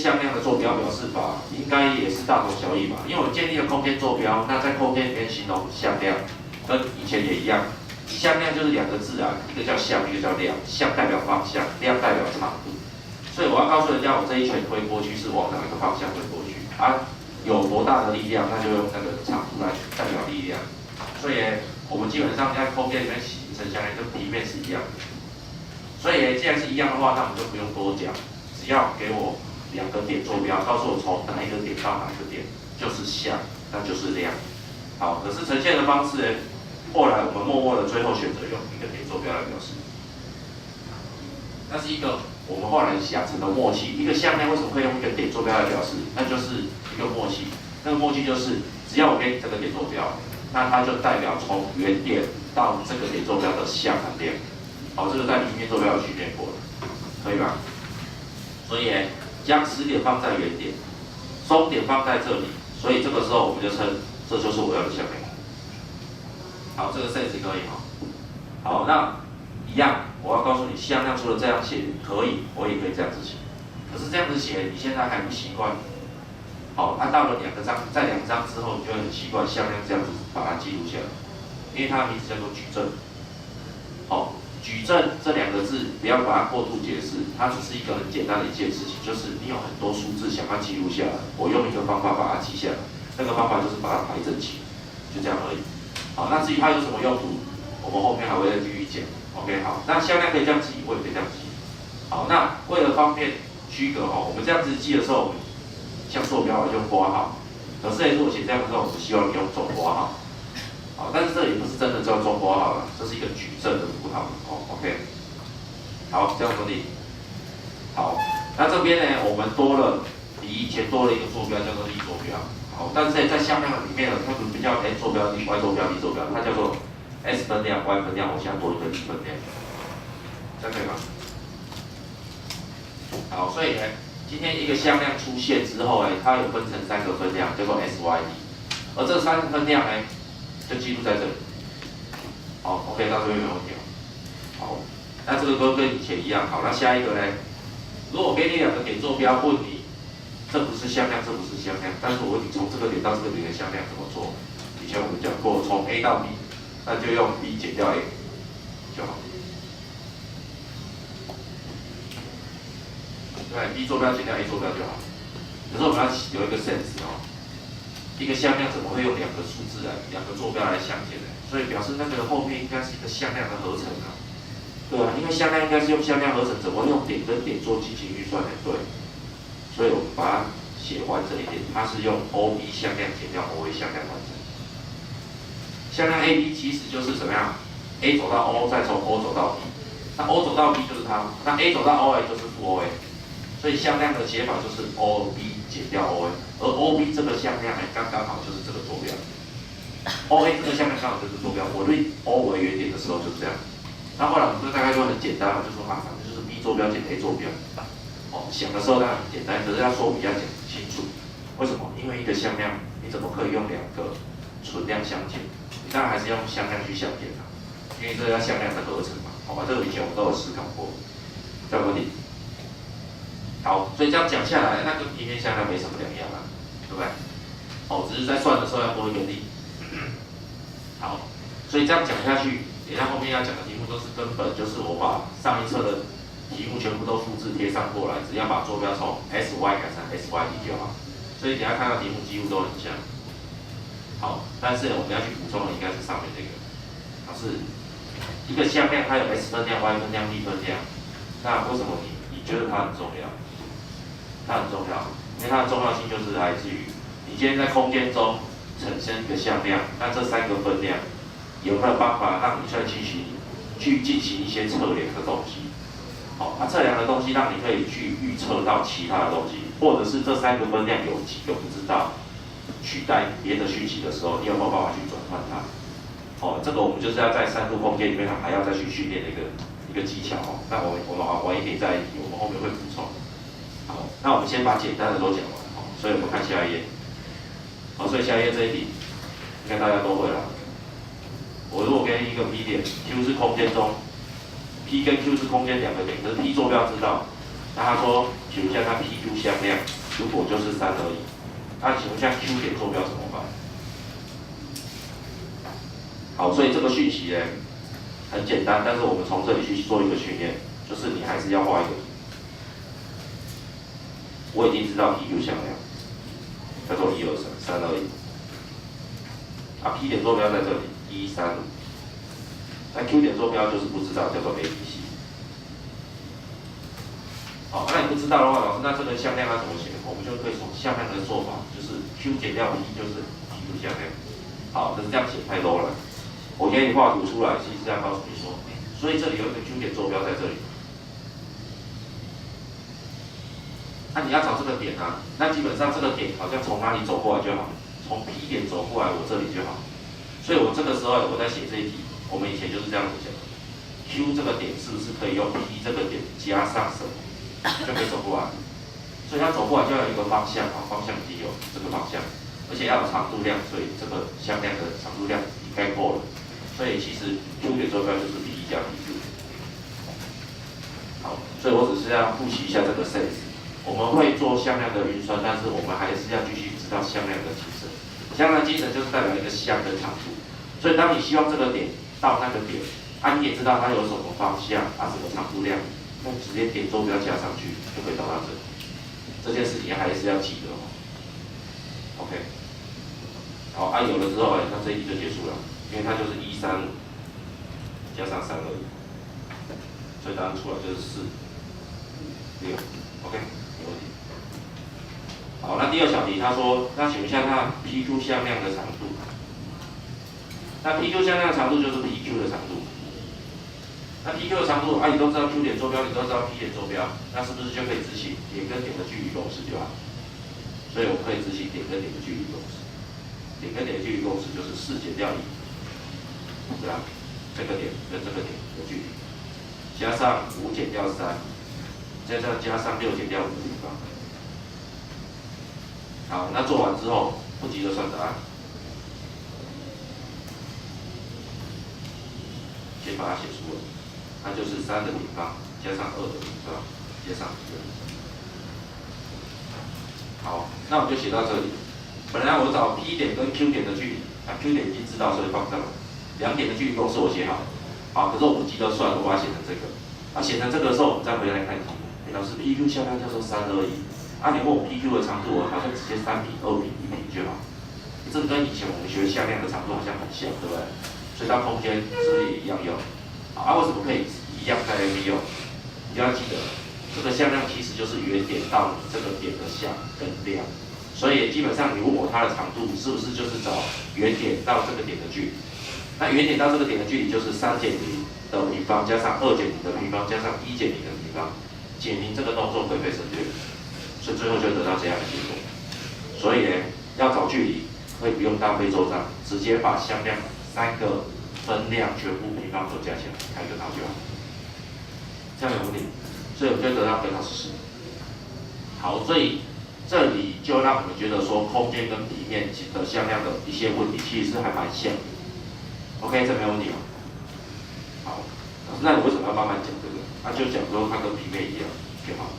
向量的坐标表示法应该也是大同小异吧？因为我建立了空间坐标，那在空间里面形容向量，跟以前也一样。向量就是两个字啊，一个叫向，一个叫量。向代表方向，量代表长度。所以我要告诉人家，我这一拳推过去是往哪一个方向推过去啊？有多大的力量，那就用那个长度来代表力量。所以我们基本上在空间里面形成向量，跟平面是一样的。所以既然是一样的话，那我们就不用多讲，只要给我两个点坐标，告诉我从哪一个点到哪一个点就是向，那就是量。好，可是呈现的方式呢，后来我们默默的最后选择用一个点坐标来表示。那是一个我们后来养成的默契。一个向量为什么会用一个点坐标来表示？那就是一个默契。那个默契就是，只要我给你这个点坐标，那它就代表从原点到这个点坐标的向和量。好，这个在平面坐标有训练过的，可以吧？所以将始点放在原点，终点放在这里，所以这个时候我们就称这就是我要的向量。好，这个 sense 可以哈。好，那一样，我要告诉你，向量除了这样写可以，我也可以这样子写。可是这样子写，你现在还不习惯。好，按到了2个章，在2章之后，你就会很习惯向量这样子把它记录下来，因为它的名字叫做矩阵。好，矩阵这2个字不要把它过度解释，它只是一个很简单的一件事情，就是你有很多数字想要记录下来，我用一个方法把它记下来，那个方法就是把它排整齐，就这样而已。好，那至于它有什么用途，我们后面还会再继续讲。OK， 好，那向量可以这样记，我也可以这样记。好，那为了方便区隔我们这样子记的时候，我们像坐标就括号。可是如果写这样的时候，我们希望用中括号。好，但是这里不是真的叫中括号了，这是一个矩阵的符号。OK， 好，这样合理。好，那这边呢，我们比以前多了一个坐标，叫做力坐标。好，但是在向量里面呢，它不叫 x 坐标、y 坐标、力坐标，它叫做 S 分量、Y 分量，我现在多一个力分量，这样可以吗？好，所以今天一个向量出现之后它有分成3个分量，叫做 S、Y、D， 而这3个分量就记录在这里。好 ，OK， 到这边没问题了。好，那这个都跟以前一样。好，那下一个呢？如果我给你2个点坐标，问你这不是向量，这不是向量，但是我问你从这个点到这个点的向量怎么做？以前我们讲过，从 A 到 B。那就用 B 减掉 A 就好。对 ，B 坐标减掉 A 坐标就好。可是我们要有一个 sense 一个向量怎么会用2个数字2个坐标来相减呢？所以表示那个后面应该是一个向量的合成啊。对啊，因为向量应该是用向量合成，怎么用点跟点做进行运算才对？所以我们把它写完整一点，它是用 OB 向量减掉 OA 向量完成。向量 AB 其实就是怎么样 ？A 走到 O， 再从 O 走到 B， 那 O 走到 B 就是它，那 A 走到 OA 就是负 OA， 所以向量的解法就是 OB 减掉 OA， 而 OB 这个向量刚刚好就是这个坐标 ，OA 这个向量刚好就是坐标，我对 O 为原点的时候就是这样。那后来我们大概就很简单了，就说反正就是 B 坐标减 A 坐标。想的时候当然很简单，可是要说比较清楚。为什么？因为一个向量你怎么可以用2个存量相减？当然还是要用向量去相减啊，因为这要向量的合成嘛，好吧？这个以前我们都有思考过，这个问题。好，所以这样讲下来，那跟平面向量没什么两样啊，对不对？只是在算的时候要多一个力。好，所以这样讲下去，等一下后面要讲的题目都是根本，就是我把上一册的题目全部都复制贴上过来，只要把坐标从 SY 改成 SYD 就好。所以等一下看到题目几乎都很像。好，但是我们要去补充的应该是上面这个，它是一个向量，它有 S 分量、Y 分量、D 分量。那为什么你觉得它很重要？它很重要，因为它的重要性就是来自于你今天在空间中产生一个向量，那这3个分量有没有办法让你去进行一些测量的东西？好，测量的东西让你可以去预测到其他的东西，或者是这3个分量有几个不知道。取代别的讯息的时候，你有没有办法去转换它？这个我们就是要在3度空间里面还要再去训练的一个技巧那我们也可以我们后面会补充。好，那我们先把简单的都讲完所以我们看下一页。所以下一页这一题，应该大家都会了。我如果给你一个 P 点 ，Q 是空间中 ，P 跟 Q 是空间2个点，可是 P 坐标知道那他说，请问一下，他 PQ 向量如果就是3而已，那请问一下 Q 点坐标怎么办？好，所以这个讯息呢很简单，但是我们从这里去做一个训练，就是你还是要画一个。我已经知道 PQ 向量，叫做1、2、3，3而已。啊 ，P 点坐标在这里，1、3、5。那 Q 点坐标就是不知道，叫做 ABC。好，那你不知道的话，老师，那这个向量要怎么写？我们就可以从向量的做法，就是 Q 减掉 P 就是 PQ 向量。好，可是这样写太 low 了。我给你画图出来，其实是要告诉你说，所以这里有一个 Q 点坐标在这里。那你要找这个点啊，那基本上这个点好像从哪里走过来就好，从 P 点走过来我这里就好。所以我这个时候我在写这一题，我们以前就是这样子讲 ，Q 这个点是不是可以用 P 这个点加上什么？就可以走过来，所以它走过来就要有一个方向啊，方向已经有这个方向，而且要有长度量，所以这个向量的长度量应该够了。所以其实 Q 点坐标就是 P 加 PQ。好，所以我只是要复习一下这个 sense。我们会做向量的运算，但是我们还是要继续知道向量的精神。向量精神就是代表一个向跟长度，所以当你希望这个点到那个点，啊你也知道它有什么方向啊什么长度量。那直接点坐标加上去就可以到达这里，这件事情还是要记得哦。OK， 好，啊有了之后，那这一题就结束了，因为它就是1、3、5加上3而已，所以答案出来就是4、6。OK， 没问题。好，那第二小题，他说，那请问一下，它 PQ 向量的长度，那 PQ 向量的长度就是 PQ 的长度。那 PQ 的长度，啊，你都知道 Q 点坐标，你都知道 P 点坐标，那是不是就可以执行点跟点的距离公式就好？所以我们可以执行点跟点的距离公式。点跟点的距离公式就是4减掉1，对吧？这个点跟这个点的距离，加上5减掉3，加上6减掉5的地方。好，那做完之后，不急着算答案，先把它写出来。它就是3的平方加上2的平方加上1的平方。好，那我们就写到这里。本来我找 P 点跟 Q 点的距离，那 Q 点已经知道，所以放上来。2点的距离公式我写好了。好，可是我不急着算，我把它写成这个。啊，写成这个的时候，我们再回来看题目。老师 PQ 向量叫做3而已。啊，你问我 PQ 的长度，我好像直接3平、2平、1平就好。这跟以前我们学向量的长度好像很像，对不对？所以它空间是不是也一样用？啊，为什么可以一样在 A B 用？你要记得，这个向量其实就是原点到你这个点的向跟量，所以基本上你问我它的长度是不是就是找原点到这个点的距离？那原点到这个点的距离就是3减0的平方加上2减0的平方加上1减0的平方，减0这个动作会被省略，所以最后就得到这样的结果。所以呢，要找距离可以不用大费周章，直接把向量3个分量全部平方都加起来，开个套就好，这样有问题，所以我们就得到根号是10。好，所以这里就让我们觉得说，空间跟平面的向量的一些问题，其实是还蛮像的。OK， 这没有问题吗？好，那你为什么要慢慢讲这个？就讲说它跟平面一样就好。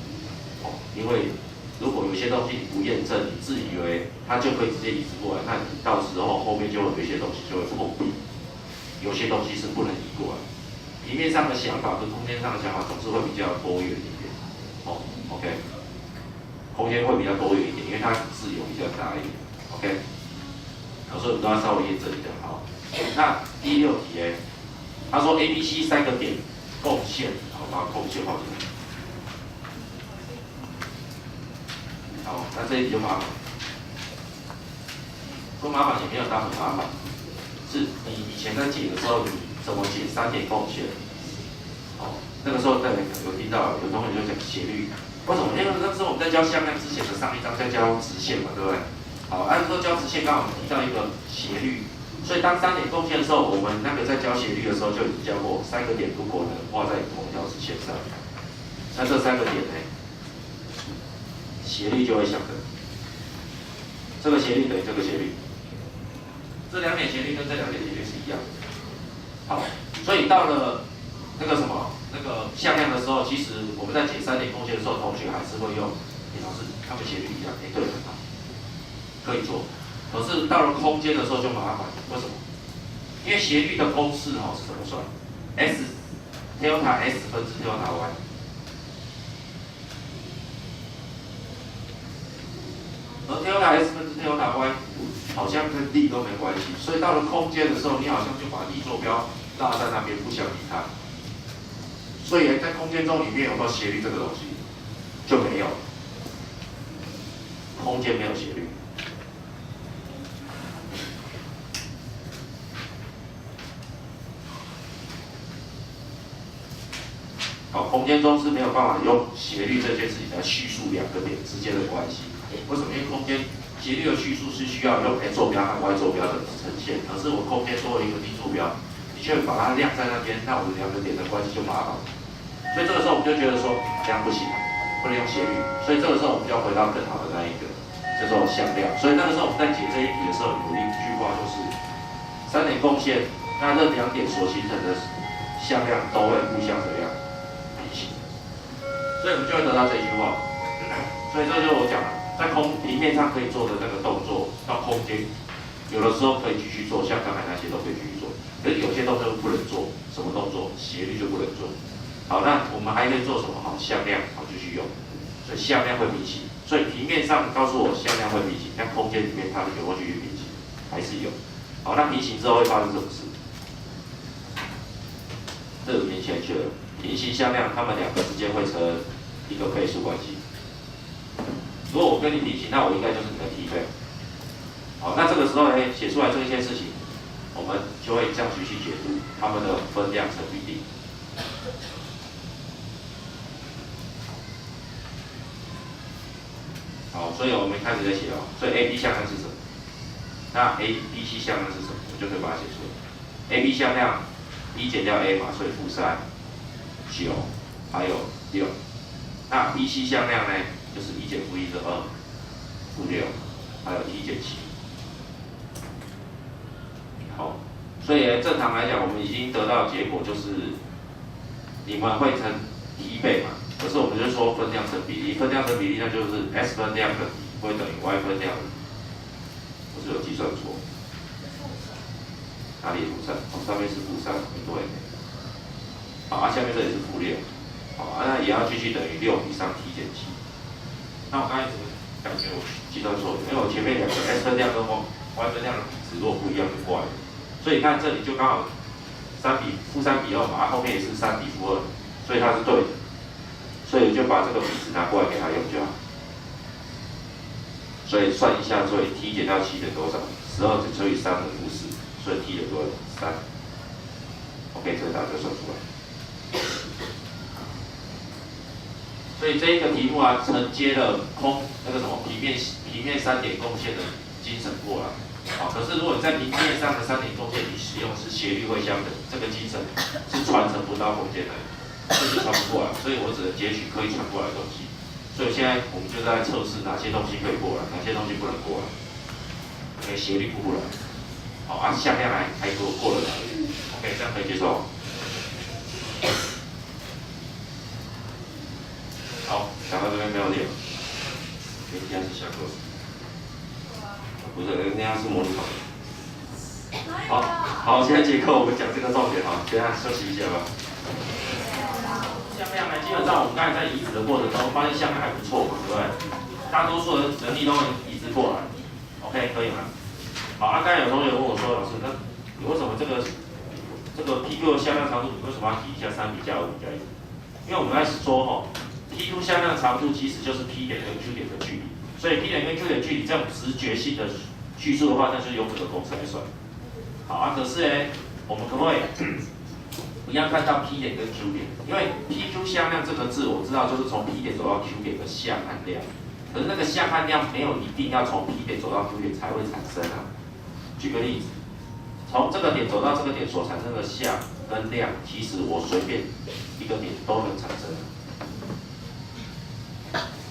哦，因为如果有些东西你不验证，你自以为它就可以直接移植过来，那你到时候后面就会有一些东西就会碰壁。有些东西是不能移过来，平面上的想法跟空间上的想法总是会比较多元一点。哦 ，OK， 空间会比较多元一点，因为它自由比较大一点。OK， 所以我们都要稍微验证一下。好，那第6题呢，他说 A、B、C 3个点共线，好，把共线画进来。好，那这一题就麻烦，说麻烦也没有到很麻烦。是你以前在解的时候，你怎么解3点共线？哦，那个时候大家有听到，有同学就讲斜率，为什么？因为那时候我们在教向量之前的上一章在教直线嘛，对不对？好，按说教直线刚好提到一个斜率，所以当3点共线的时候，我们那个在教斜率的时候就已经教过，3个点如果能画在同一条直线上，那这3个点呢，斜率就会相等。这个斜率等于这个斜率。这2点斜率跟这2点斜率是一样的。好，所以到了那个什么那个向量的时候，其实我们在解3点空间的时候，同学还是会用，老师他们斜率一样，对，很好，可以做。可是到了空间的时候就麻烦，为什么？因为斜率的公式是怎么算 ？S delta S 分之 delta Y。而 delta S 分之 delta Y 好像跟力都没关系，所以到了空间的时候，你好像就把力坐标拉在那边，不想理它。所以在空间中里面有没有斜率这个东西？就没有，空间没有斜率。好，空间中是没有办法用斜率这件事情来叙述两个点之间的关系。为什么？因为空间斜率的叙述是需要用 x 坐标和 y 坐标的呈现，可是我空间多了一个 d 坐标，你却把它晾在那边，那我们两个点的关系就麻烦。所以这个时候我们就觉得说，这样不行，不能用斜率。所以这个时候我们就要回到更好的那一个，叫做向量。所以那个时候我们在解这一题的时候，有一句话就是：3点共线，那这两点所形成的向量都会互相怎么样？平行。所以我们就会得到这一句话。所以这就是我讲的，在平面上可以做的那个动作，到空间，有的时候可以继续做，像刚才那些都可以继续做。可是有些动作不能做，什么动作？斜率就不能做。好，那我们还可以做什么？好，向量，好继续用。所以向量会平行，所以平面上告诉我向量会平行，但空间里面它有没有继续平行？还是有。好，那平行之后会发生什么事？这个明显去了，平行向量，它们两个之间会成一个倍数关系。如果我跟你平行，那我应该就是你的 t 倍。好，那这个时候呢，写出来这一件事情，我们就会这样去解读它们的分量成比例。好，所以我们开始在写哦。所以 A B 向量是什么？那 A B C 向量是什么？我就可以把它写出来。A B 向量 ，B 减掉 A 嘛，所以-3、9，还有6。那 B C 向量呢，就是1减-1是2，-6，还有T减7。好，所以正常来讲，我们已经得到的结果就是你们会成 T 倍嘛。可是我们就说分量成比例，分量成比例那就是 S 分量的会等于 Y 分量的，我是有计算错，哪里-3？上面是-3，对。好，下面这里是-6，好，那也要继续等于6以上T减7。那我刚才怎么感觉我计算错？因为我前面两个 S 分量跟 Y 分量的比值如果不一样就怪了，所以你看这里就刚好-3比2嘛，后面也是3比-2，所以它是对的。所以就把这个比值拿过来给他用就好。所以算一下，所以 t 减掉7等于多少？12乘以3等于4，所以 t 等于多少？3。OK， 这个答案就算出来。所以这一个题目啊，承接了那个什么平面3点共线的精神过来。好，可是如果你在平面上的3点共线，你使用的是斜率会相等，这个精神是传承不到空间的。这就传不过来，所以我只能截取可以传过来的东西。所以现在我们就在测试哪些东西可以过来，哪些东西不能过来。OK， 斜率过来，好，向量还给我过了哪里 ？OK， 这样可以接受。好，讲到这边没有点，明天是下课。不是，那样是模拟考。好，现在节课我们讲这个重点哈，等下休息一下吧。向量呢，基本上我们刚才在移植的过程中，发现向量还不错嘛，对不对？大多数的能力都能移植过来 ，OK， 可以吗？好，刚才有同学问我说，老师，那你为什么这个 P2 的向量长度，你为什么要提一下3比加2比加1？因为我们在说P2 向量长度其实就是 P 点跟 Q 点的距离，所以 P 点跟 Q 点距离这种直觉性的叙述的话，那就是用这个公式来算。好可是呢，我们可不可以？一样看到 P 点跟 Q 点，因为 PQ 向量这个字我知道就是从 P 点走到 Q 点的向和量，可是那个向和量没有一定要从 P 点走到 Q 点才会产生啊。举个例子，从这个点走到这个点所产生的向跟量，其实我随便一个点都能产生。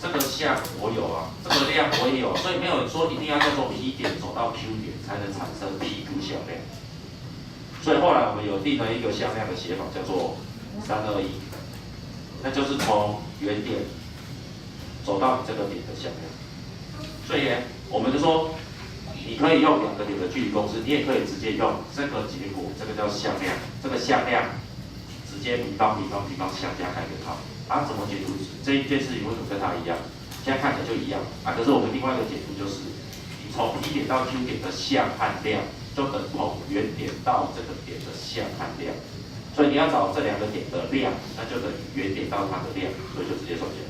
这个向我有啊，这个量我也有，所以没有说一定要从 P 点走到 Q 点才能产生 PQ 向量。所以后来我们有定了一个向量的写法，叫做321。那就是从原点走到你这个点的向量。所以呢，我们就说，你可以用两个点的距离公式，你也可以直接用这个结果，这个叫向量，这个向量直接平方相加开根号。啊，怎么解读这一件事情为什么跟它一样？现在看起来就一样啊，可是我们另外一个解读就是，你从 P 点到 Q 点的向和量，就等同原点到这个点的向和量。所以你要找这两个点的量，那就等于原点到它的量，所以就直接算起来，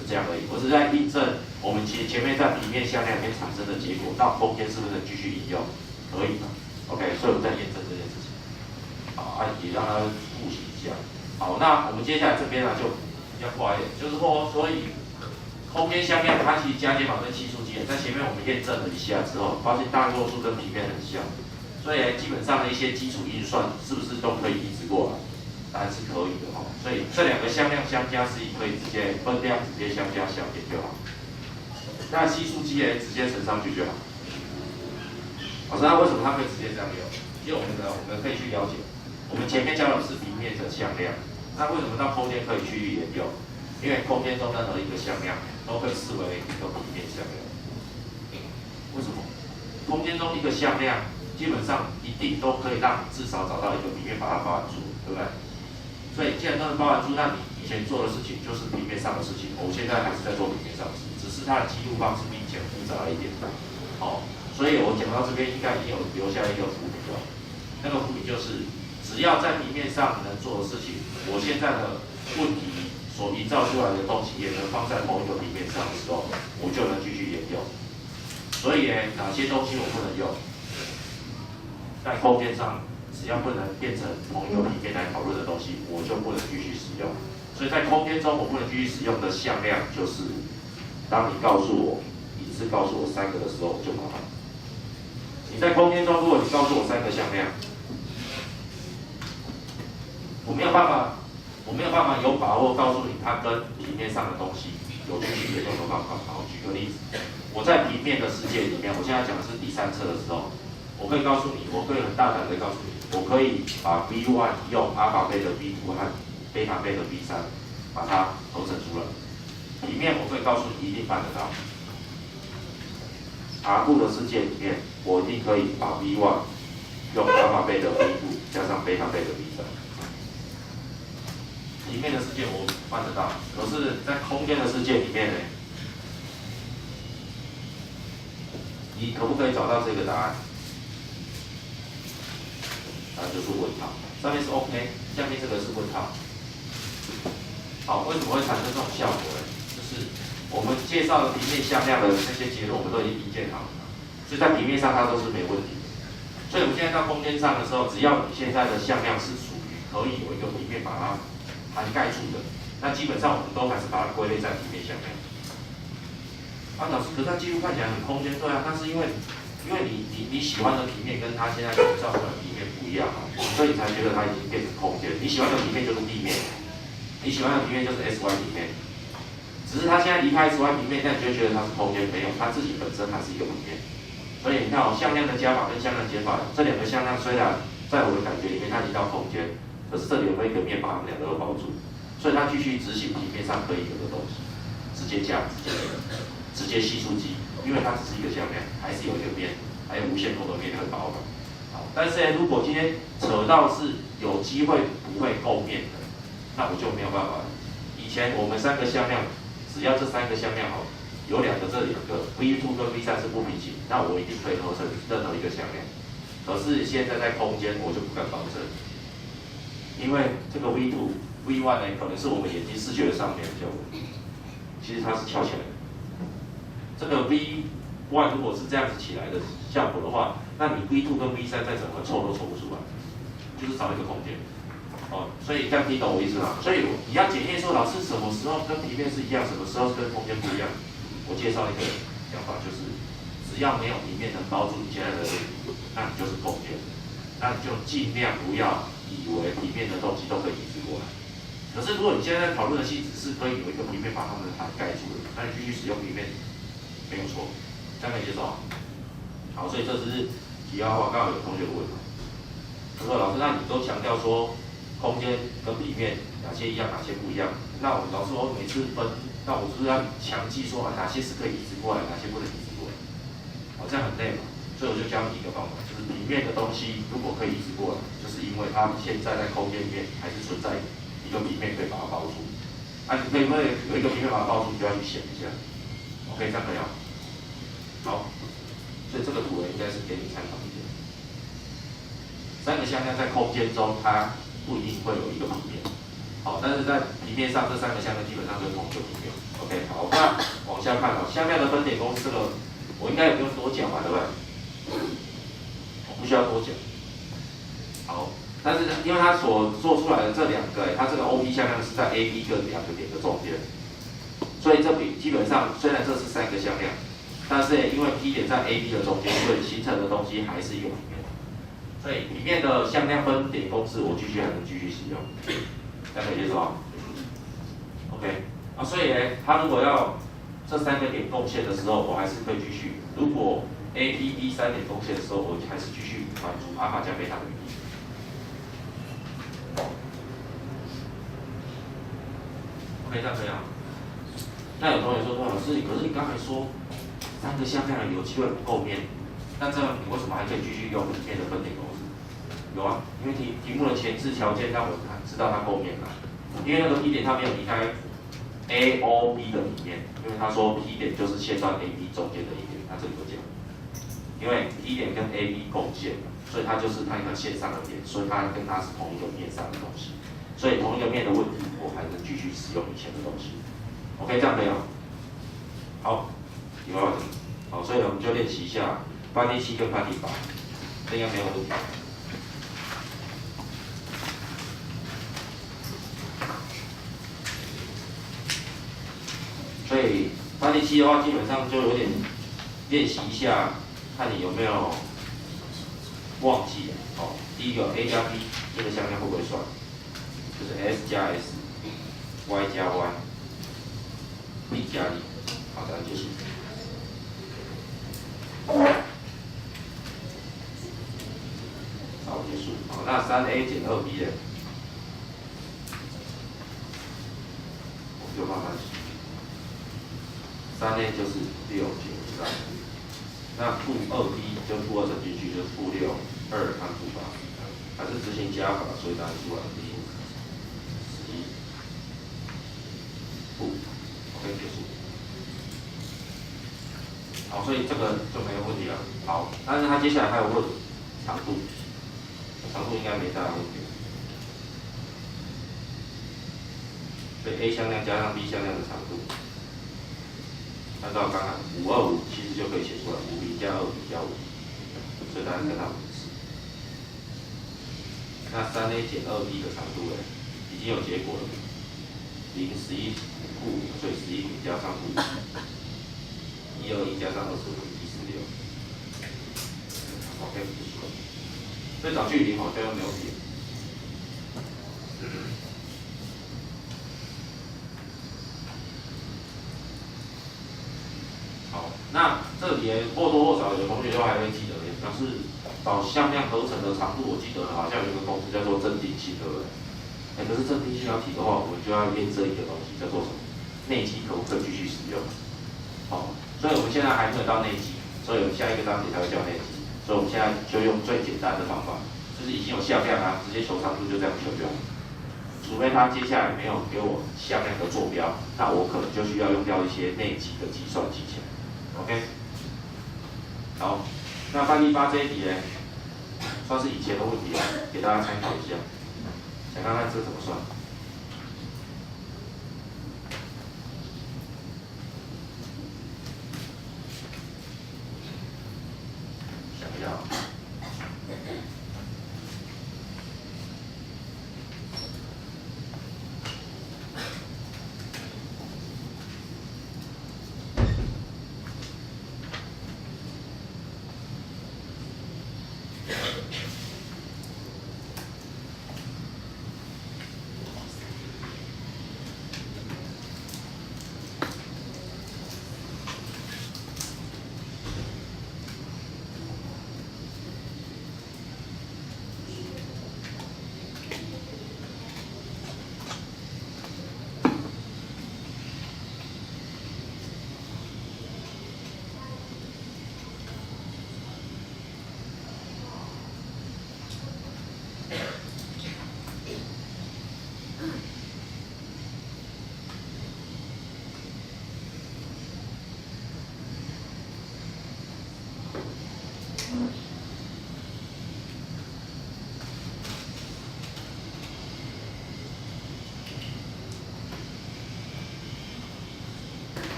就这样而已。我是在印证我们其实前面在平面向量里面产生的结果，到空间是不是能继续应用？可以的。OK， 所以我们在验证这件事情。好，也让它复习一下。好，那我们接下来这边呢就比较快一点，就是说，所以空间向量它其实加减法跟系数计，在前面我们验证了一下之后，发现大多数跟平面很像。所以基本上的一些基础运算是不是都可以移植过来？答案是可以的哈。所以这两个向量相加是可以直接分量直接相加小点就好。那系数积直接乘上去就好。老师，那为什么它可以直接这样用？因为我们可以去了解，我们前面教的是平面的向量，那为什么到空间可以去研究？因为空间中任何一个向量都可以视为一个平面向量。为什么？空间中一个向量。基本上一定都可以让你至少找到一个平面把它包含住，对不对？所以既然都能包含住，那你以前做的事情就是平面上的事情，我现在还是在做平面上的事，只是它的记录方式比以前复杂一点。好，所以我讲到这边应该已经有留下一个伏笔了。那个伏笔就是，只要在平面上能做的事情，我现在的问题所营造出来的东西也能放在同一个平面上的时候，我就能继续沿用。所以呢，哪些东西我不能用？在空间上，只要不能变成同一个平面来讨论的东西，我就不能继续使用。所以在空间中，我不能继续使用的向量就是，当你告诉我，一次告诉我3个的时候，我就麻烦。你在空间中，如果你告诉我3个向量，我没有办法有把握告诉你它跟平面上的东西有继续沿用的方法。好，举个例子，我在平面的世界里面，我现在讲的是第3册的时候。我可以告诉你，我可以很大胆的告诉你，我可以把 V1 用阿法贝的 V2 和贝塔贝的 V3 把它合成出来。里面我可以告诉你一定办得到。R2 的世界里面，我一定可以把 V1 用阿法贝的 V2 加上贝塔贝的 V3。里面的世界我办得到，可是在空间的世界里面呢，你可不可以找到这个答案？就是问号，上面是 OK， 下面这个是问号。好，为什么会产生这种效果呢？就是我们介绍的平面向量的那些结论，我们都已经营建好了，所以在平面上它都是没问题的。所以我们现在到空间上的时候，只要你现在的向量是属于可以有一个平面把它涵盖住的，那基本上我们都还是把它归类在平面向量。啊，老师，可是它记录看起来很空间，对啊，那是因为你喜欢的平面跟它现在营造出来的平面不一样啊，所以你才觉得它已经变成空间。你喜欢的平面就是地面，你喜欢的平面就是 SY 平面，只是它现在离开 SY 平面，那你就觉得它是空间，没有，它自己本身还是一个平面。所以你看向量的加法跟向量减法，这两个向量虽然在我的感觉里面它已经到空间，可是这里有没有一个面把它们两个都包住？所以它继续执行平面上可以有的东西，直接加，直接系数计。因为它只是一个向量，还是有一个面，还有无限多的面会包含。好，但是呢，如果今天扯到是有机会不会构面的，那我就没有办法了。以前我们3个向量，只要这3个向量好，有这2个 V2 跟 V3是不平行，那我一定可以合成任何一个向量。可是现在在空间，我就不敢保证，因为这个 V1 呢，可能是我们眼睛视觉的上面比较稳定，其实它是翘起来的。这个 V1 如果是这样子起来的效果的话，那你 V2 跟 V3 再怎么凑都凑不出来，就是找一个空间。哦，所以这样听懂我意思吗？所以你要检验说老师什么时候跟平面是一样，什么时候跟空间不一样？我介绍一个讲法，就是只要没有平面能包住你现在的问题，那你就是空间，那你就尽量不要以为平面的东西都可以移植过来。可是如果你现在讨论的性质是可以有一个平面把它们涵盖住的，那你继续使用平面。没有错，这样可以接受。好，所以这只是题外话，刚好有同学问，他说老师，那你都强调说空间跟平面哪些一样，哪些不一样？那老师我每次分，那我是不是要强记说哪些是可以移植过来，哪些不能移植过来？这样很累嘛。所以我就教你一个方法，就是里面的东西如果可以移植过来，就是因为它现在在空间里面还是存在一个平面可以把它包住。你可以有一个平面把它包住，你就要去想一下。OK， 这样可以吗？好，所以这个图呢应该是给你参考一点。三个向量在空间中它不一定会有一个平面，好，但是在平面上这三个向量基本上就是同一个平面。OK， 好，那往下看向量的分点公式这个我应该也不用多讲嘛，对不对？我不需要多讲。好，但是呢，因为它所做出来的这两个，它这个 OP 向量是在 AB 跟两个点的中间，所以这基本上虽然这是三个向量，但是因为 P 点在 AB 的中间，所以形成的东西还是一个平面。所以里面的向量分点公式我还能继续使用，大家可以接受吗 ？OK， 所以呢，它如果要这三个点贡献的时候，我还是可以继续。如果 A、B、B 三点贡献的时候，我还是继续满足阿尔法加贝塔的比例。OK， 这样可以啊？那有同学说，老师，可是你刚才说三个向量有机会不够面，那这样你为什么还可以继续用里面的分点公式？有啊，因为题目的前置条件让我知道它够面了，因为那个 P 点它没有离开 AOB 的里面，因为他说 P 点就是线段 AB 中间的一点，他这里有讲，因为 P 点跟 AB 共线，所以它就是它一个线上的点，所以它跟它是同一个面上的东西，所以同一个面的问题，我还能继续使用以前的东西。OK， 这样没有？好，有了，好，所以我们就练习一下8 D 7跟8 D 8，这应该没有问题。所以8 D 7的话，基本上就有点练习一下，看你有没有忘记哦。第一个 A 加 B 这个向量会不会算？就是 S 加 S，Y 加 Y，B 加1，好，这样结束。好，结束。好，那3A 减2B 呢？我们就慢慢写。3A 就是6减3，那负2B 就负2乘进去就是负6，2和负8，还是执行加法，所以答案出来是11负 ，OK 结束。好，所以这个就没有问题了。好，但是他接下来还有问长度，长度应该没大问题。所以 A 向量加上 B 向量的长度。按照刚才525，其实就可以写出来，5B 加2B 加5，所以答案跟它54。那3A 减2B 的长度呢，已经有结果了，0、11负5，所以11加上负121加上25，146。OK， 所以找距离好像没有变。那这里或多或少有同学都还会记得，表示找向量合成的长度，我记得好像有一个公式叫做正定性，对不对？可是正定性要题的话，我们就要验证一个东西，叫做什么？内积可不可以继续使用？好，所以我们现在还没有到内积，所以我们下一个章节才会叫内积，所以我们现在就用最简单的方法，就是已经有向量啊，直接求长度就这样求就好。除非他接下来没有给我向量的坐标，那我可能就需要用掉一些内积的计算技巧。OK， 好，那8 D 8这一题呢，算是以前的问题啊，给大家参考一下。想看看这怎么算？想一下。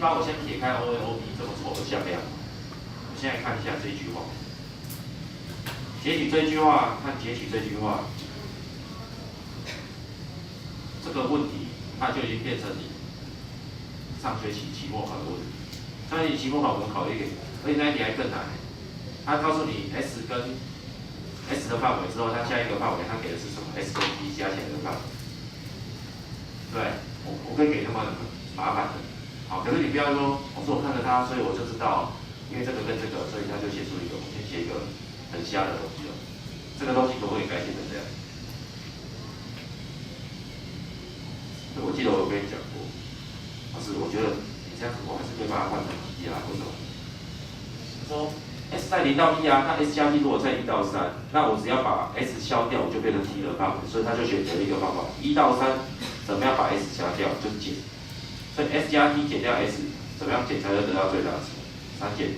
把我先撇开 OAOB 这么丑的向量，我现在看一下这句话，截取这句话，看截取这句话，这个问题它就已经变成你上学期期末考的问题。上学期期末考我们考一点，而且那一题还更难。它告诉你 S 跟 S 的范围之后，它下一个范围它给的是什么 ？S 跟 T 加起来的范围。对，我可以给那么麻烦的。好，可是你不要说，我说我看着它，所以我就知道，因为这个跟这个，所以它就写出一个，我先写一个很瞎的东西了。这个东西可不可以改写成这样？我记得我有跟你讲过，老师，我觉得你这样子我还是可以把它换成 T 啊，为什么？他说 S 在0到 T 啊，那 S 加 T 如果在1到3，那我只要把 S 消掉，我就变成 T 的范围，所以他就选择一个方法，1到3怎么样把 S 消掉，就减，所以 S 加 T 减掉 S， 怎么样减才能得到最大值？3减0，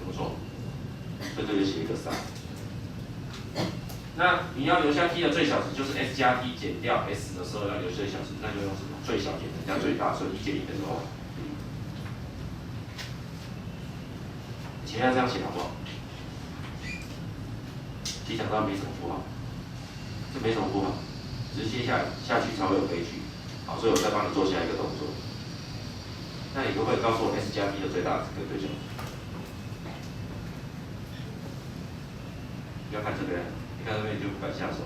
怎么说？所以这就写一个3。那你要留下 T 的最小值，就是 S 加 T 减掉 S 的时候要留最小值，那就用什么？最小减乘加最大，所以1减1等于0。现在这样写好不好？其实讲到没什么不好，这没什么不好，只是接下去才会有悲剧。好，所以我再帮你做下一个动作。那你可不可以告诉我 S 加 T 的最大值跟最小值？不要看这边，你看这边你就不敢下手。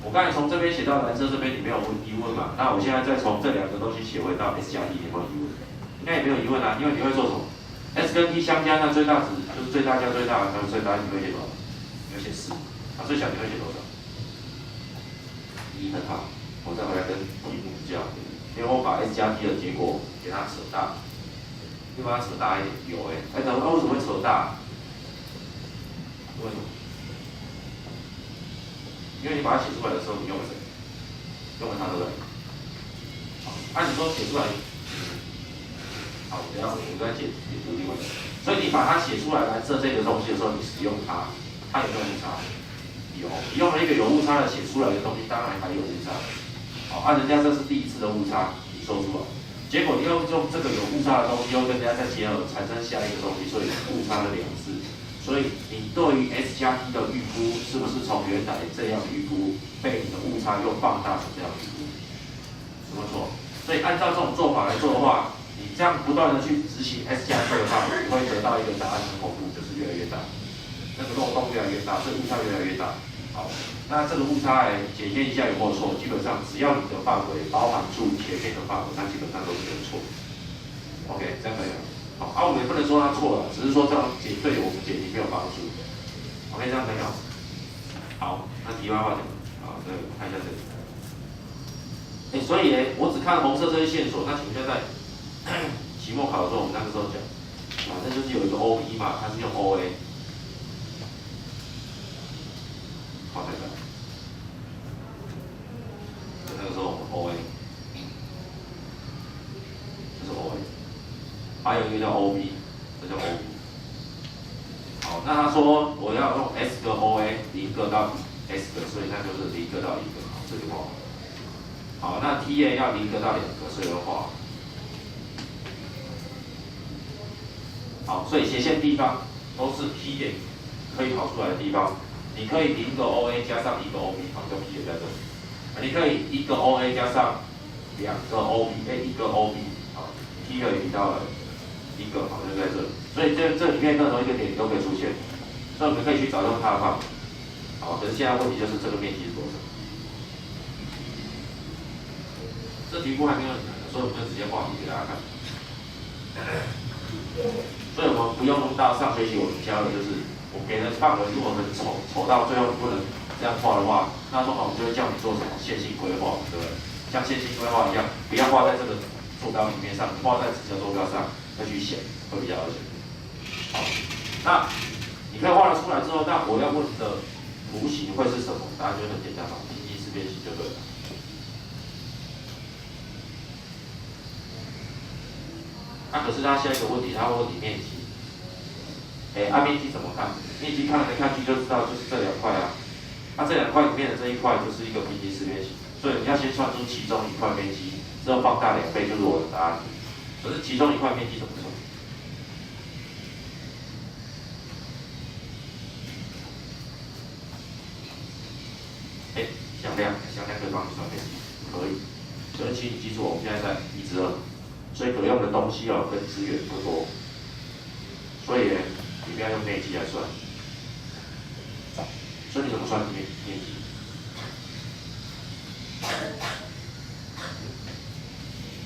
我刚才从这边写到蓝色这边，你没有疑问嘛？那我现在再从这两个东西写回到 S 加 T， 你有没有疑问？应该也没有疑问啊，因为你会做什么 ？S 跟 T 相加，那最大值就是最大加最大，那最大你会写多少？你会写4。啊，最小你会写多少？1很好，我再回来跟题目比较，因为我把 S 加 T 的结果给它扯大，你把它扯大一点，有哎，那为什么会扯大？为什么？因为你把它写出来的时候，你用了谁？用了它对不对？好，按你说写出来，好，等一下我再解读另外一个。所以你把它写出来蓝色这个东西的时候，你使用它，它有没有误差？有，你用了一个有误差的写出来的东西，当然还有误差。好，人家这是第一次的误差，你说出来，结果你又用这个有误差的东西，又跟人家再结合，产生下一个东西，所以误差了2次。所以你对于 S 加 T 的预估是不是从原来这样预估被你的误差又放大成这样预估？怎么做？所以按照这种做法来做的话，你这样不断的去执行 S 加 T 的话，你会得到一个答案的厚度就是越来越大，那个漏洞越来越大，所以误差越来越大。好，那这个误差检验一下有没有错？基本上只要你的范围包含住前面的范围，那基本上都是没有错。OK， 这样可以了。好，我们也不能说它错了，只是说这样对我们解题没有帮助。OK， 这样可以了。好，那题外话讲，好，对，看一下这个。所以我只看红色这些线索，那请问在期末考的时候，我们那个时候讲，反正就是有一个 OB 嘛，它是用 OA。好，那个，那个时候我们 OA， 这是 OA。还有一个叫 OB， 这叫 OB。好，那他说我要用 S 个 OA 0个到 S 个，所以那就是0个到1个，好，这就画。好，那 TA 要0个到2个，所以要画。好，所以斜线地方都是 P 点可以跑出来的地方，你可以0个 OA 加上1个 OB， 好，就 P 点在这里。你可以1个 OA 加上2个 OB， 1个 OB， 好 ，T 可以移到了。1个好像在这里，所以这里面任何一个点都可以出现，所以我们可以去找到它的范围。好，可是现在问题就是这个面积是多少？这题目还没有很难，所以我们就直接画题给大家看。所以我们不用到上学期我们教的就是我给的范围，如果很丑到最后你不能这样画的话，那通常我们就会叫你做什么线性规划，对不对？像线性规划一样，不要画在这个坐标平面上，画在直角坐标上。再去写会比较安全。好，那你可以画了出来之后，那我要问的图形会是什么？答案就很简单嘛，平行四边形就对了。那可是他下一个问题，他会问你面积。按面积怎么看？面积看来看去就知道，就是这2块啊。那这2块里面的这一块就是一个平行四边形，所以你要先算出其中1块面积，之后放大2倍就是我的答案。可是其中一块面积怎么算？向量可以帮你算面积，可以。可是请你记住，我们现在在1:2，所以可用的东西跟资源不多，所以你不要用内积来算。所以你怎么算面积？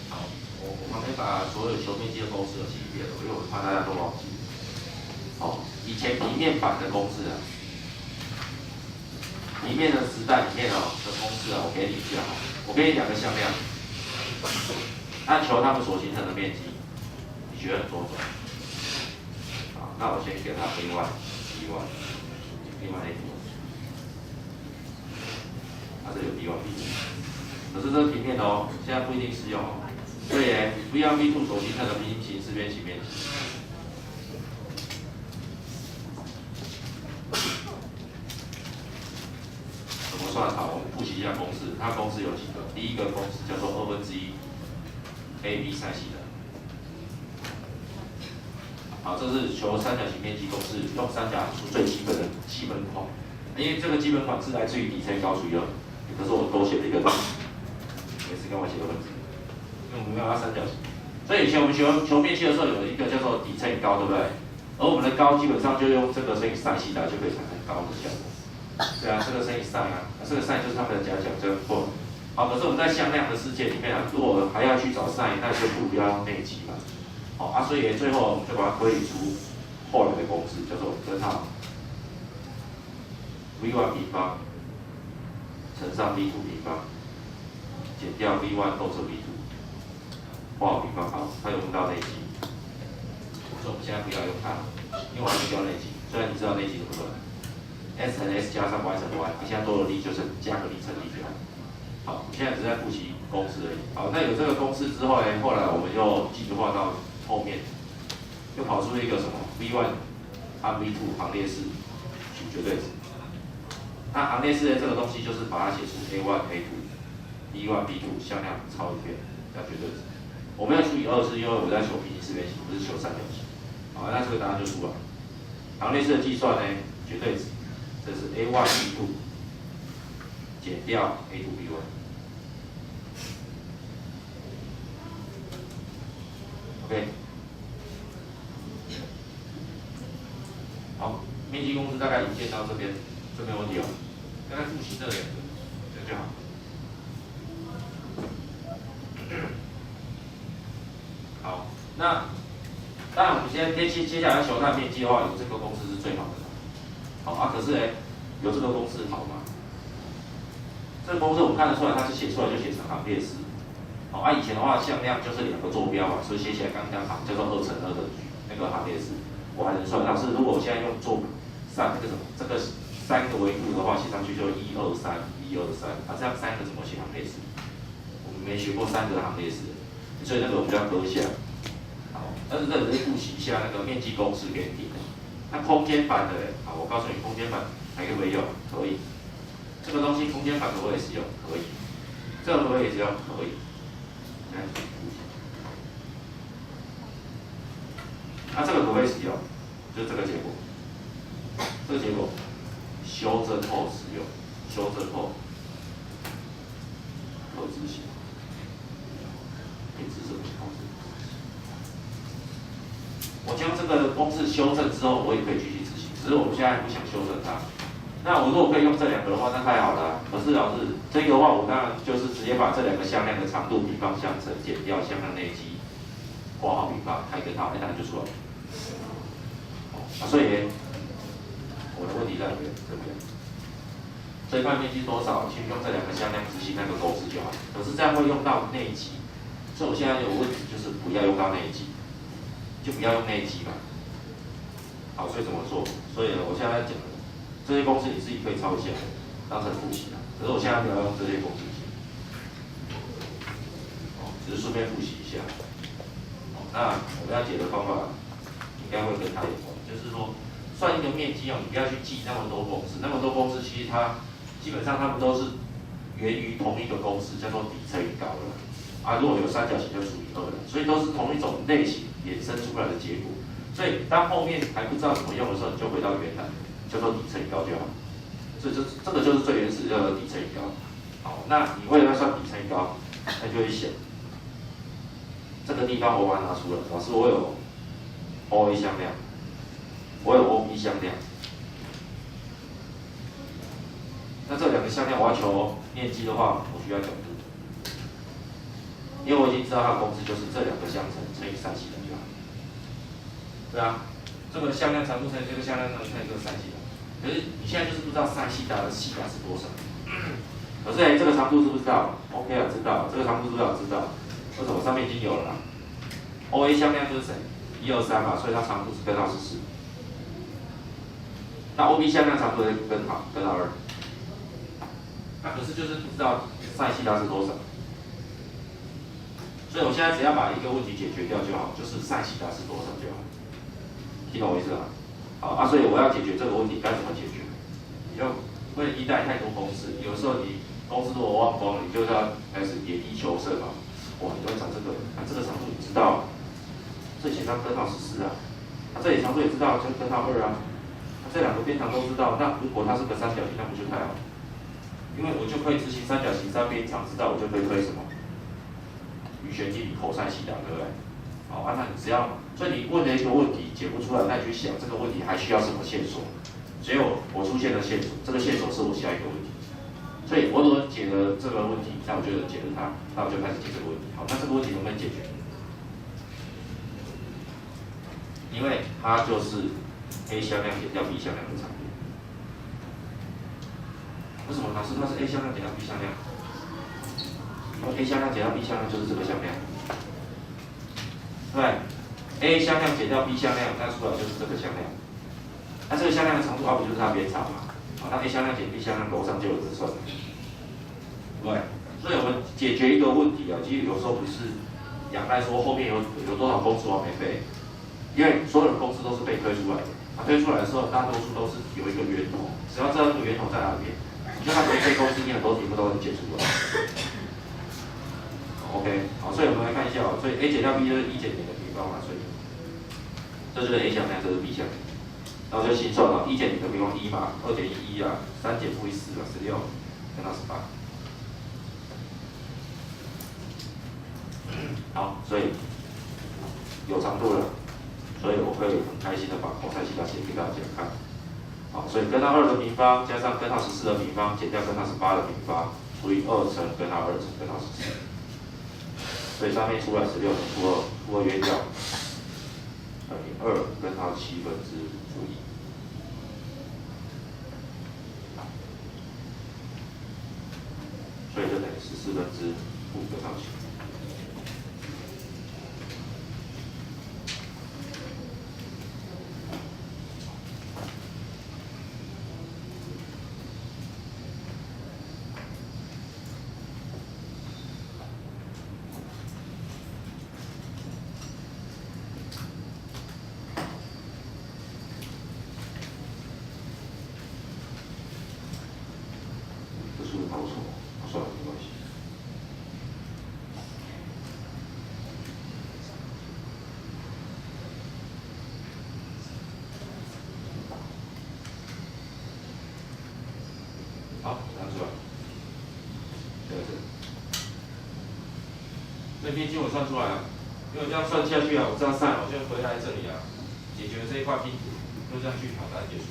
好，我旁边把所有求面积的公式记一遍了，因为我怕大家都忘记。好，以前平面版的公式平面的时代里面的公式我给你一下我给你2个向量，按求它们所形成的面积，你觉得很多种？好，那我先给它 A1、B1、另外A2。它这有 B1、B2，可是这是平面的现在不一定适用所以V1、V2 所形成的平行四边形面积，怎么算？好，我们复习一下公式。它公式有几个？第一个公式叫做1/2 AB sin西的。好，这是求三角形面积公式，用三角函数最基本的基本款，因为这个基本款是来自于底层高除以2。可是我多写了一个字，每次跟我写个问题，因为我们要三角形，所以以前我们求面积的时候有一个叫做底乘以高，对不对？而我们的高基本上就用这个乘以 sin 西塔就可以产生高的效果。对啊，这个乘以 sin 这个 sin 就是他们的假想真或。好，可是我们在向量的世界里面如果还要去找 sin， 那就不要用内积嘛。好所以最后我们就把它推理出后来的公式，叫做根号 v1 平方。乘上 V2 平方，减掉 V1 构成 V2， 括号平方。好，它有用到内积，所以我们现在不要用它，因为我还没教内积。虽然你知道内积怎么算 ，S 乘 S 加上 Y 乘 Y， 你现在多了力就是加个力乘力就好。好，我现在只是在复习公式而已。好，那有这个公式之后后来我们又进化到后面，又跑出一个什么 V1 和 V2 行列式取绝对值。那行列式的这个东西就是把它写出 A1、A2、B1、B2 向量抄一遍，要绝对值。我们要除以2是因为我在求平行四边形，不是求三角形。好，那这个答案就出来。行列式的计算绝对值，这是 A1、B2 减掉 A2、B1。OK。好，面积公式大概引荐到这边。这没有问题大概复习这2个，这样就好。好，那当然我们现在接下来求它的面积的话，有这个公式是最好的。好可是有这个公式好吗？这个公式我们看得出来，它是写出来就写成行列式。好以前的话向量就是2个坐标嘛，所以写起来刚刚好，叫做2乘2的那个行列式，我还能算。但是如果我现在用这个3个维度的话，写上去就1、2、3、1、2、3。这样3个怎么写行列式？我们没学过3个的行列式，所以那个我们就要搁下。好，但是这里是复习一下那个面积公式给你。那空间版的我告诉你，空间版还可不可以用？可以。这个东西空间版可不可以使用？可以。这个可不可以使用？可以。那这个可不可以使用？就是这个结果。这个结果。修正后使用，修正后可执行，可以执行公式。我将这个公式修正之后，我也可以继续执行，只是我们现在不想修正它。那我如果可以用这2个的话，那太好了。可是老师，这个的话，我当然就是直接把这2个向量的长度平方相乘，减掉向量内积，括号平方，开根号，答案就出来了。所以我的问题在这边。这一块面积多少？请用这2个向量执行那个公式就好。可是这样会用到内积，所以我现在有问题就是不要用到内积，就不要用内积嘛。好，所以怎么做？所以我现在讲这些公式你自己可以抄一下，当成复习。可是我现在不要用这些公式写，只是顺便复习一下。那我们要解的方法应该会跟它有关，就是说算一个面积你不要去记那么多公式，那么多公式其实它。基本上它们都是源于同一个公式，叫做底乘以高了。啊，如果有三角形就除以2了，所以都是同一种类型衍生出来的结果。所以当后面还不知道怎么用的时候，你就回到原来，叫做底乘以高就好。这个就是最原始的底乘以高。好，那你为了要算底乘以高，那就会想，这个地方我把它拿出来，老师我有 OA 向量，我有 OB 向量。那这两个向量我要求面积的话，我需要角度，因为我已经知道它的公式就是这两个相乘乘以3西塔就好。对啊，这个向量长度乘以这个向量长度乘以这个3西塔。可是你现在就是不知道3西塔的西塔是多少。可是这个长度知不知道 ？OK 啊，知道。这个长度知不知道？知道。为什么？上面已经有了啦。OA 向量就是谁？1、2、3嘛，所以它长度是根号14。那 OB 向量长度是根号2。那可是就是不知道sin西塔是多少，所以我现在只要把一个问题解决掉就好，就是 sin西塔是多少就好，听懂我意思吧？好啊，所以我要解决这个问题该怎么解决？你就为了依赖太多公式，有时候你公式如果忘光了，你就要开始野地求胜嘛。哇，你要讲这个，这个长度你知道，这里写上根号14啊，这里长度也知道，就根号2啊，这两个边长都知道，那如果它是个三角形，那不就太好？因为我就可以执行三角形三边长知道，我就可以推什么余弦定理 cos西塔，对不对？好啊，那你只要，所以你问了一个问题解不出来，那你去想这个问题还需要什么线索？只有我出现了线索，这个线索是我下一个问题。所以我如果解了这个问题，那我就解了它，那我就开始解这个问题。好，那这个问题能不能解决？因为它就是 A 向量减掉 B 向量的长度。为什么老师它是 A 向量减掉 B 向量？因为 A 向量减掉 B 向量就是这个向量，对 ，A 向量减掉 B 向量，那出来就是这个向量。那这个向量的长度不就是它边长嘛？好，那 A 向量减 B 向量楼上就有这算，对。所以我们解决一个问题啊，其实有时候不是仰赖说后面有多少公式我没背，因为所有的公式都是被推出来的。它推出来的时候，大多数都是有一个源头，只要知道这个源头在哪边。就它每一公式，你很多题目都能解出来。OK， 好，所以我们来看一下所以 A 减掉 B 就是1减0的平方嘛，所以这就是 A 向量，这是 B 向量，然后就心算了，1减0的平方1嘛，2减1啊，3减负4嘛，16跟到18。好，所以有长度了，所以我可以很开心的把 cos西塔写给大家看。好，所以根号2的平方加上根号14的平方减掉根号18的平方除以2乘根号2乘根号14，所以上面出来16乘负2约掉等于2根号7分之负1，所以就等于14分之负根号7。搞错，算了，没关系。好，拿出来，这个是，这边经我算出来了，因为这样算下去啊，我这样算，我就回来这里啊，解决这一块拼图，就这样去挑战结束。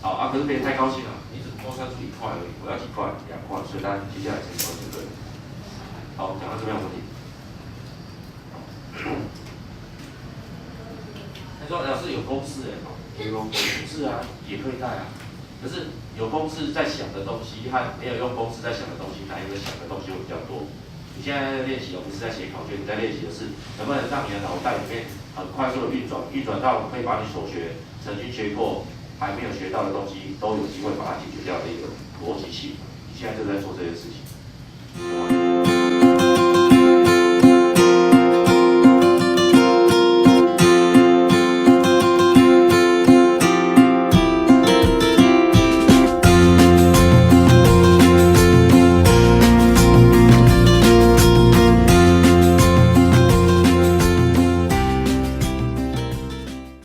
好啊，可是别人太高兴了，你只多算出1块而已，我要几块？2块，所以大家接下来乘以2就对了。好，讲到这边有问题。他说老师有公式有公式啊，也可以带啊。可是有公式在想的东西和没有用公式在想的东西，哪一个想的东西会比较多？你现在在练习，不是在写考卷，你在练习的是能不能让你的脑袋里面很快速的运转到可以把你所学曾经学过还没有学到的东西都有机会把它解决掉的一个逻辑系统。你现在就在做这件事情。